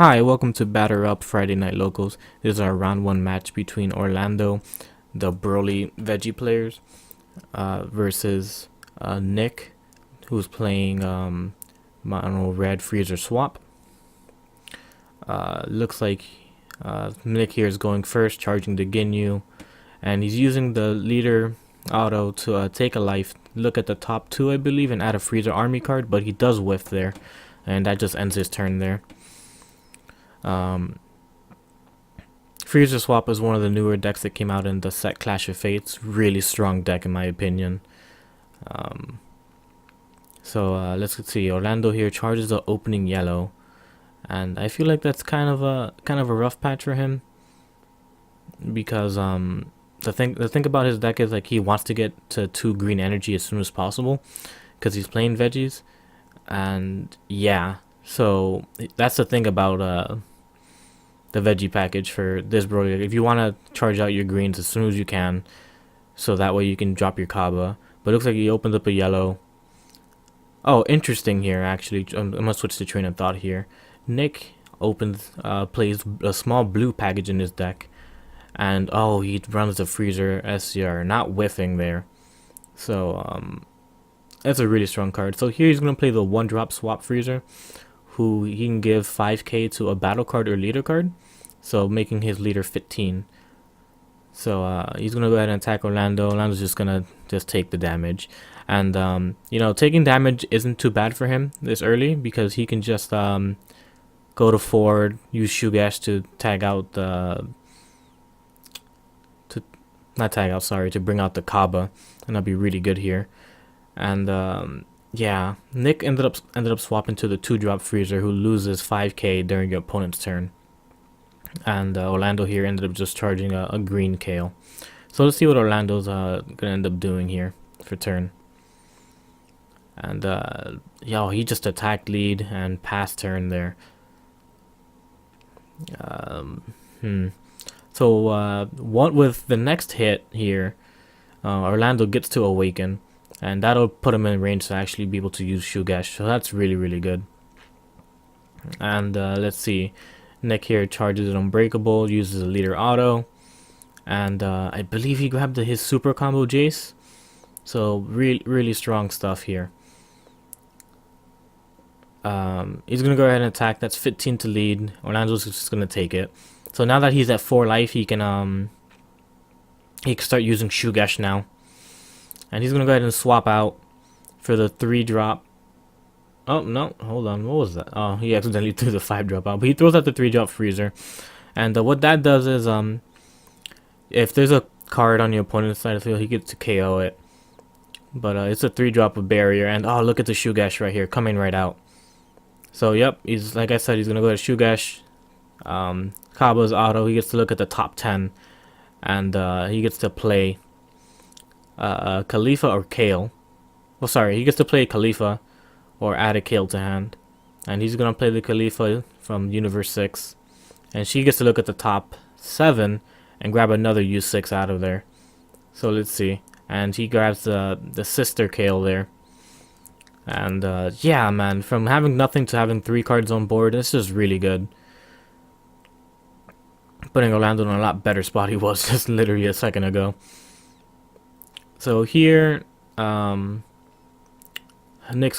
Hi, welcome to Batter Up Friday Night Locals. This is our round one match between Orlando, the Broly Veggie players, versus Nick, who's playing Mono Red Frieza Swap. Looks like Nick here is going first, charging the Ginyu, and he's using the leader auto to take a life. Look at the top two, I believe, and add a Frieza army card, but he does whiff there, and that just ends his turn there. Frieza Swap is one of the newer decks that came out in the set Clash of Fates. Really strong deck in my opinion. Let's see. Orlando here charges the opening yellow, and I feel like that's kind of a rough patch for him because the thing about his deck is like he wants to get to 2 green energy as soon as possible because he's playing Veggies, and yeah, so that's the thing about the veggie package for this Broly. If you want to charge out your greens as soon as you can, so that way you can drop your Kaba. But it looks like he opened up a yellow. Oh, interesting here actually. I'm gonna switch the train of thought here. Nick plays a small blue package in his deck, and oh, he runs the Freezer SCR, not whiffing there. So that's a really strong card. So here he's gonna play the 1-drop swap Freezer, who he can give 5k to a battle card or leader card, so making his leader 15. So he's gonna go ahead and attack Orlando. Orlando's just gonna take the damage, and taking damage isn't too bad for him this early because he can just go to forward, use Shugash to tag out the to bring out the Kaba, and that'll be really good here. And yeah, Nick ended up swapping to the 2-drop Freezer, who loses 5k during your opponent's turn. And Orlando here ended up just charging a green Kale. So let's see what Orlando's gonna end up doing here for turn. And he just attacked lead and passed turn there. So what with the next hit here, Orlando gets to awaken, and that'll put him in range to actually be able to use Shugash, so that's really good. And let's see, Nick here charges an Unbreakable, uses a leader auto, and I believe he grabbed his super combo Jace, so really strong stuff here. He's gonna go ahead and attack. That's 15 to lead. Orlando's just gonna take it. So now that he's at 4 life, he can start using Shugash now. And he's going to go ahead and swap out for the 3-drop. Oh, no. Hold on. What was that? Oh, he accidentally threw the 5-drop out. But he throws out the 3-drop Freezer. And what that does is, if there's a card on your opponent's side of the field, he gets to KO it. But it's a 3-drop of barrier. And, oh, look at the Shugash right here. Coming right out. So, yep. He's, like I said, he's going to go to Shugash. Kaba's auto. He gets to look at the top 10. And he gets to play Khalifa or Kale. Well, sorry, he gets to play Khalifa or add a Kale to hand. And he's going to play the Khalifa from Universe 6. And she gets to look at the top 7 and grab another U6 out of there. So let's see. And he grabs the sister Kale there. And yeah, man, from having nothing to having 3 cards on board, this is really good. Putting Orlando in a lot better spot he was just literally a second ago. So here, Nick's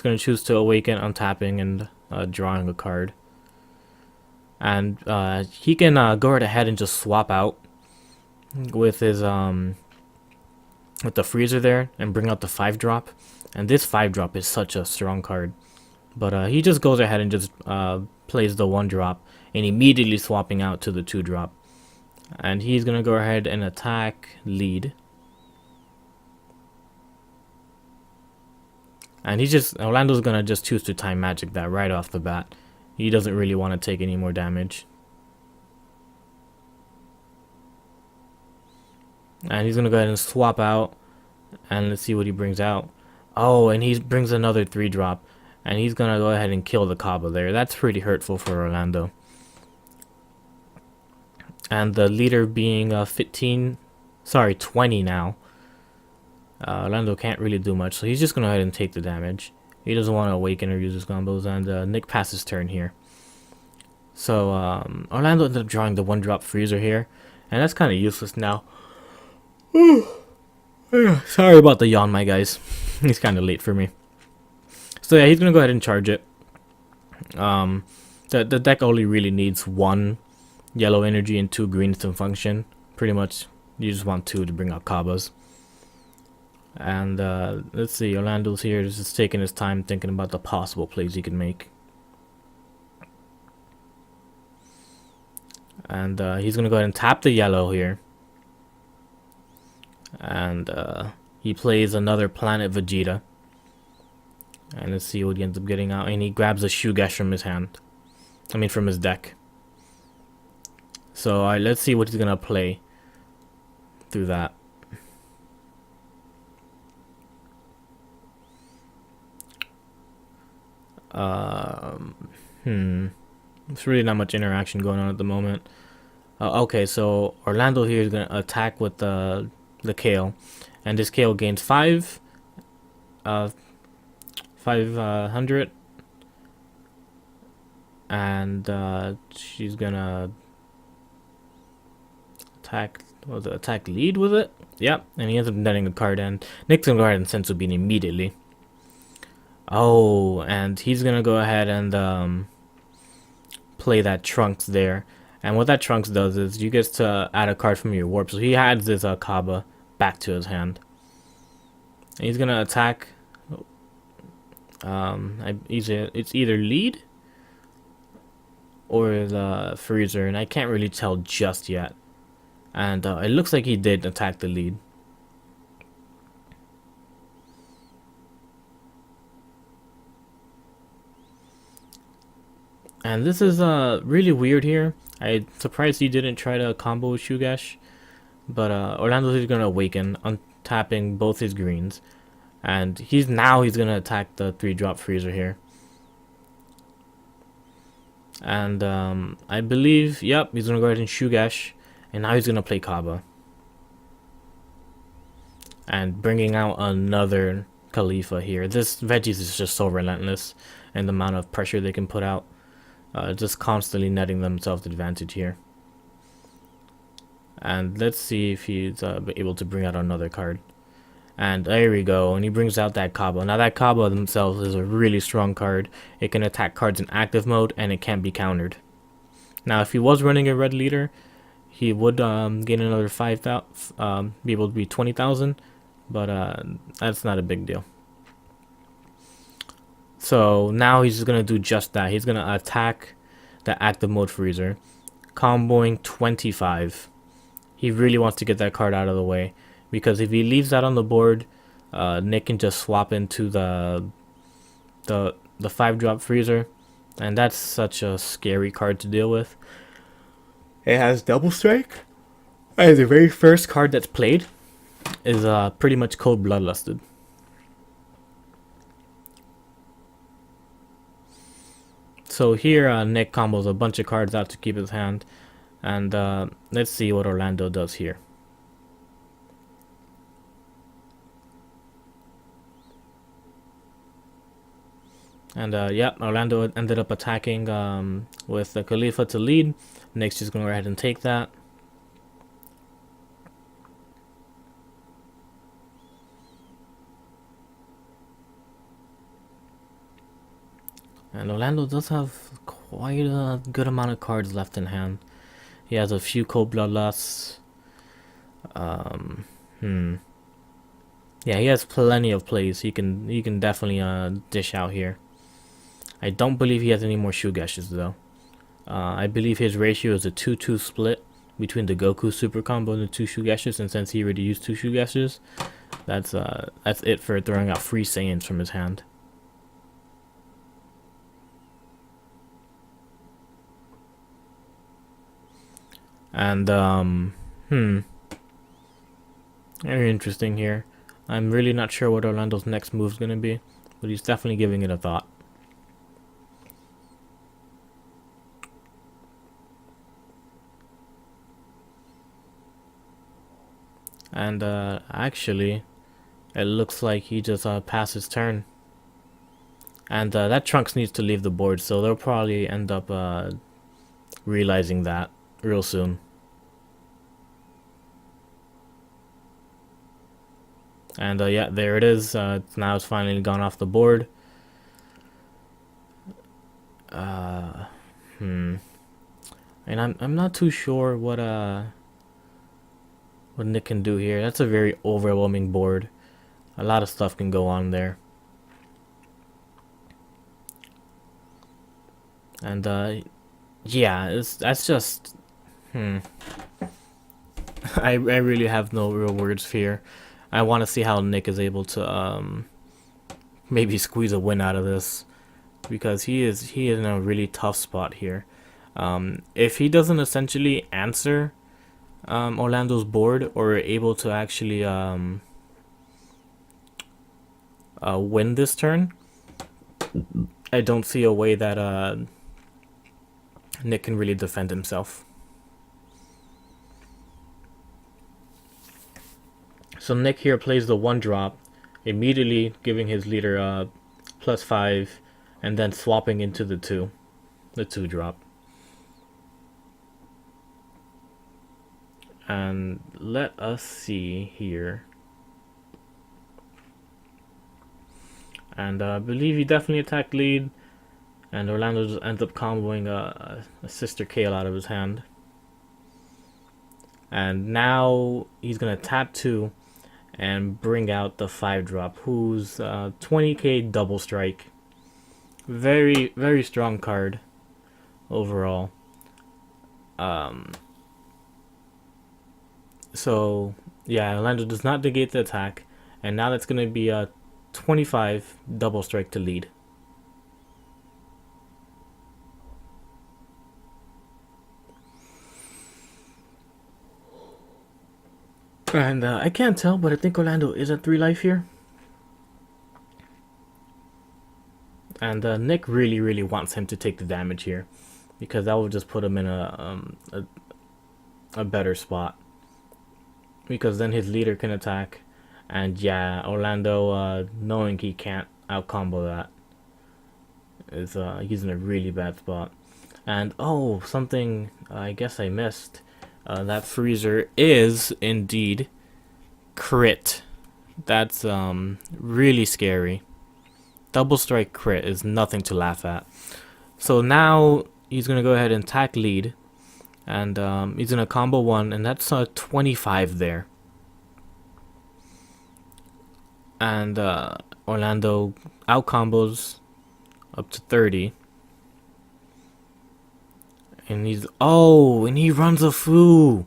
going to choose to awaken, untapping, and drawing a card. And he can go right ahead and just swap out with his with the Freezer there and bring out the 5-drop. And this 5-drop is such a strong card. But he just goes ahead and just plays the 1-drop and immediately swapping out to the 2-drop. And he's going to go ahead and attack lead. And Orlando's gonna just choose to time magic that right off the bat. He doesn't really want to take any more damage. And he's gonna go ahead and swap out. And let's see what he brings out. Oh, and he brings another 3-drop. And he's gonna go ahead and kill the Kaba there. That's pretty hurtful for Orlando. And the leader being 20 now. Orlando can't really do much, so he's just going to go ahead and take the damage. He doesn't want to awaken or use his combos, and Nick passes turn here. So Orlando ended up drawing the 1-drop Freezer here, and that's kind of useless now. Sorry about the yawn, my guys. He's kind of late for me. So yeah, he's gonna go ahead and charge it. The deck only really needs 1 yellow energy and 2 greens to function. Pretty much, you just want 2 to bring out Kabas. And let's see, Orlando's here just taking his time thinking about the possible plays he can make. And he's gonna go ahead and tap the yellow here. And he plays another Planet Vegeta. And let's see what he ends up getting out. And he grabs a Shugesh from his hand. I mean, from his deck. So let's see what he's gonna play through that. There's really not much interaction going on at the moment. Okay, so Orlando here is gonna attack with the Kale, and this Kale gains 500, and she's gonna attack lead with it. Yep, and he ends up netting a card, and Nick's gonna go ahead and Senzu Bean immediately. Oh, and he's gonna go ahead and play that Trunks there. And what that Trunks does is you get to add a card from your warp. So he adds this Kaba back to his hand. And he's gonna attack. It's either lead or the Freezer, and I can't really tell just yet. And it looks like he did attack the lead. And this is really weird here. I'm surprised he didn't try to combo with Shugesh. But Orlando is going to awaken, untapping both his greens. And he's going to attack the 3-drop Freezer here. And I believe, yep, he's going to go ahead and Shugesh. And now he's going to play Kaba. And bringing out another Khalifa here. This Veggies is just so relentless. And the amount of pressure they can put out. Just constantly netting themselves advantage here. And let's see if he's able to bring out another card. And there we go. And he brings out that Kaba. Now that Kaba themselves is a really strong card. It can attack cards in active mode and it can't be countered. Now if he was running a red leader, he would gain another 5,000, be able to be 20,000. But that's not a big deal. So now he's going to do just that. He's going to attack the active mode Freezer, comboing 25. He really wants to get that card out of the way, because if he leaves that on the board, Nick can just swap into the 5-drop Freezer, and that's such a scary card to deal with. It has double strike, and the very first card that's played is pretty much cold bloodlusted. So here Nick combos a bunch of cards out to keep his hand. And let's see what Orlando does here. And yep, Orlando ended up attacking with the Khalifa to lead. Nick's just going to go ahead and take that. And Orlando does have quite a good amount of cards left in hand. He has a few cold bloodlusts. Yeah, he has plenty of plays. He can definitely dish out here. I don't believe he has any more Shugeshes though. I believe his ratio is a 2-2 split between the Goku Super combo and the 2 Shugeshes, and since he already used 2 Shugeshes, that's it for throwing out free Saiyans from his hand. And very interesting here. I'm really not sure what Orlando's next move is going to be, but he's definitely giving it a thought. And actually, it looks like he just passed his turn. And that Trunks needs to leave the board, so they'll probably end up realizing that real soon. And yeah, there it is. Now it's finally gone off the board. And I'm not too sure what Nick can do here. That's a very overwhelming board. A lot of stuff can go on there. And yeah, that's just I really have no real words here. I want to see how Nick is able to maybe squeeze a win out of this, because he is in a really tough spot here. If he doesn't essentially answer Orlando's board, or able to actually win this turn, I don't see a way that Nick can really defend himself. So Nick here plays the 1-drop, immediately giving his leader +5, and then swapping into the 2-drop. And let us see here. And I believe he definitely attacked lead, and Orlando just ends up comboing a Sister Kale out of his hand. And now he's gonna tap 2 and bring out the 5-drop, who's 20k double strike. Very, very strong card overall. So yeah, Orlando does not negate the attack, and now that's gonna be a 25 double strike to lead. And I can't tell, but I think Orlando is at 3 life here. And Nick really wants him to take the damage here, because that will just put him in a better spot. Because then his leader can attack, and yeah, Orlando, knowing he can't out combo that, is he's in a really bad spot. And oh, something I guess I missed. That freezer is indeed crit. That's really scary. Double strike crit is nothing to laugh at. So now he's gonna go ahead and attack lead, and he's gonna combo 1, and that's 25 there. And Orlando out combos up to 30. And he runs a foo.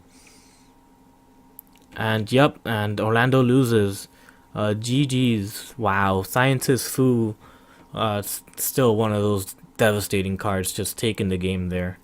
And yep, and Orlando loses. GG's. Wow, Scientist Foo, still one of those devastating cards, just taking the game there.